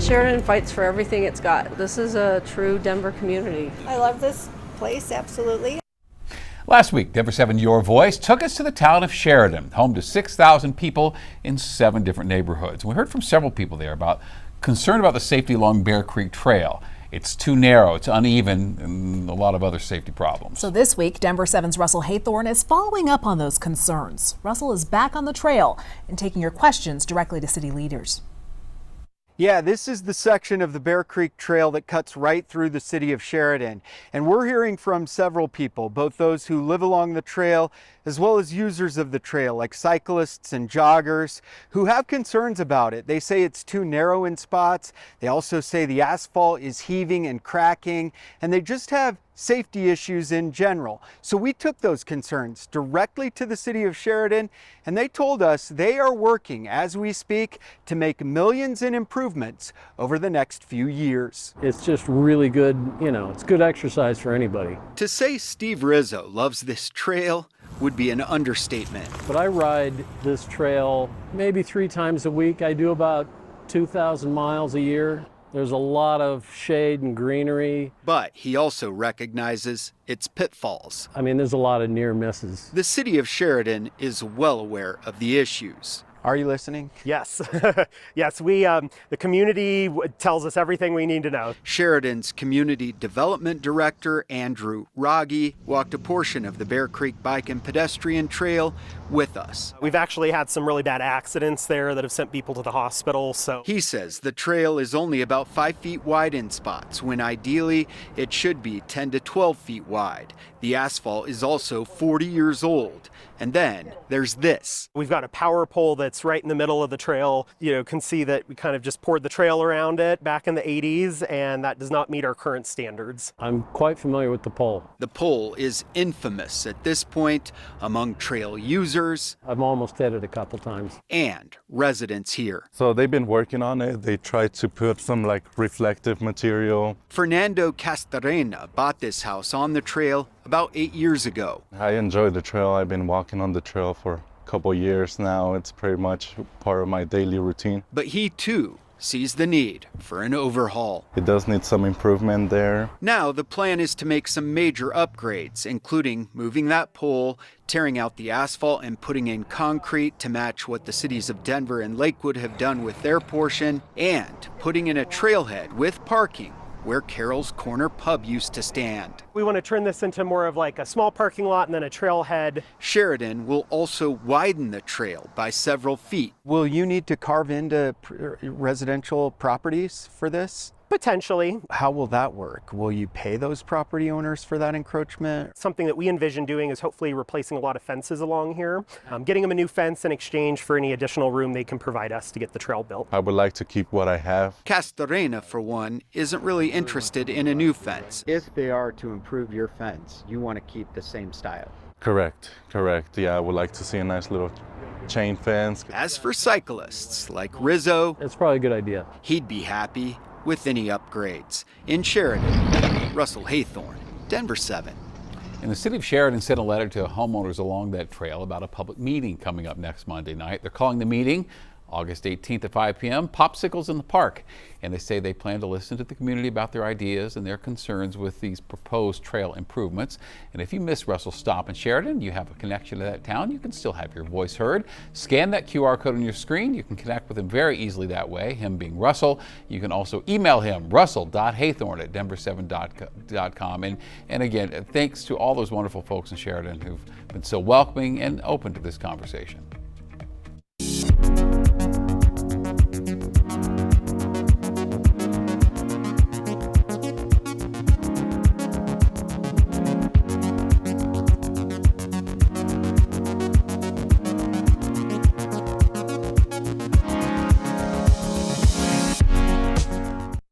Sheridan fights for everything it's got. This is a true Denver community. I love this place, absolutely. Last week, Denver7 Your Voice took us to the town of Sheridan, home to 6,000 people in 7 different neighborhoods. We heard from several people there about concern about the safety along Bear Creek Trail. It's too narrow, it's uneven, and a lot of other safety problems. So this week, Denver7's Russell Haythorne is following up on those concerns. Russell is back on the trail and taking your questions directly to city leaders. Yeah, this is the section of the Bear Creek Trail that cuts right through the city of Sheridan. And we're hearing from several people, both those who live along the trail as well as users of the trail, like cyclists and joggers, who have concerns about it. They say it's too narrow in spots. They also say the asphalt is heaving and cracking, and they just have safety issues in general. So we took those concerns directly to the city of Sheridan, and they told us they are working as we speak to make millions in improvements over the next few years. It's just really good, it's good exercise for anybody. To say Steve Rizzo loves this trail would be an understatement. But I ride this trail maybe 3 times a week. I do about 2,000 miles a year. There's a lot of shade and greenery. But he also recognizes its pitfalls. I mean, there's a lot of near misses. The city of Sheridan is well aware of the issues. Are you listening? Yes. Yes, the community tells us everything we need to know. Sheridan's Community Development Director, Andrew Rogge, walked a portion of the Bear Creek Bike and Pedestrian Trail with us. We've actually had some really bad accidents there that have sent people to the hospital, so. He says the trail is only about 5 feet wide in spots, when ideally it should be 10 to 12 feet wide. The asphalt is also 40 years old. And then there's this. We've got a power pole that's right in the middle of the trail. You can see that we kind of just poured the trail around it back in the 80s, and that does not meet our current standards. I'm quite familiar with the pole. The pole is infamous at this point among trail users. I've almost hit it a couple times. And residents here. So they've been working on it. They tried to put some reflective material. Fernando Castarena bought this house on the trail about 8 years ago. I enjoy the trail. I've been walking on the trail for a couple years now. It's pretty much part of my daily routine. But he too sees the need for an overhaul. It does need some improvement there. Now the plan is to make some major upgrades, including moving that pole, tearing out the asphalt and putting in concrete to match what the cities of Denver and Lakewood have done with their portion, and putting in a trailhead with parking where Carol's Corner Pub used to stand. We want to turn this into more of like a small parking lot and then a trailhead. Sheridan will also widen the trail by several feet. Will you need to carve into residential properties for this? Potentially. How will that work? Will you pay those property owners for that encroachment? Something that we envision doing is hopefully replacing a lot of fences along here, getting them a new fence in exchange for any additional room they can provide us to get the trail built. I would like to keep what I have. Castarena, for one, isn't really interested in a new fence. If they are to improve your fence, you want to keep the same style. Correct. Yeah, I would like to see a nice little chain fence. As for cyclists like Rizzo, it's probably a good idea. He'd be happy with any upgrades. In Sheridan, Russell Haythorne, Denver7. And the city of Sheridan sent a letter to homeowners along that trail about a public meeting coming up next Monday night. They're calling the meeting August 18th at 5 p.m., Popsicles in the Park. And they say they plan to listen to the community about their ideas and their concerns with these proposed trail improvements. And if you miss Russell's stop in Sheridan, you have a connection to that town, you can still have your voice heard. Scan that QR code on your screen. You can connect with him very easily that way, him being Russell. You can also email him, russell.haythorne@denver7.com. And again, thanks to all those wonderful folks in Sheridan who've been so welcoming and open to this conversation.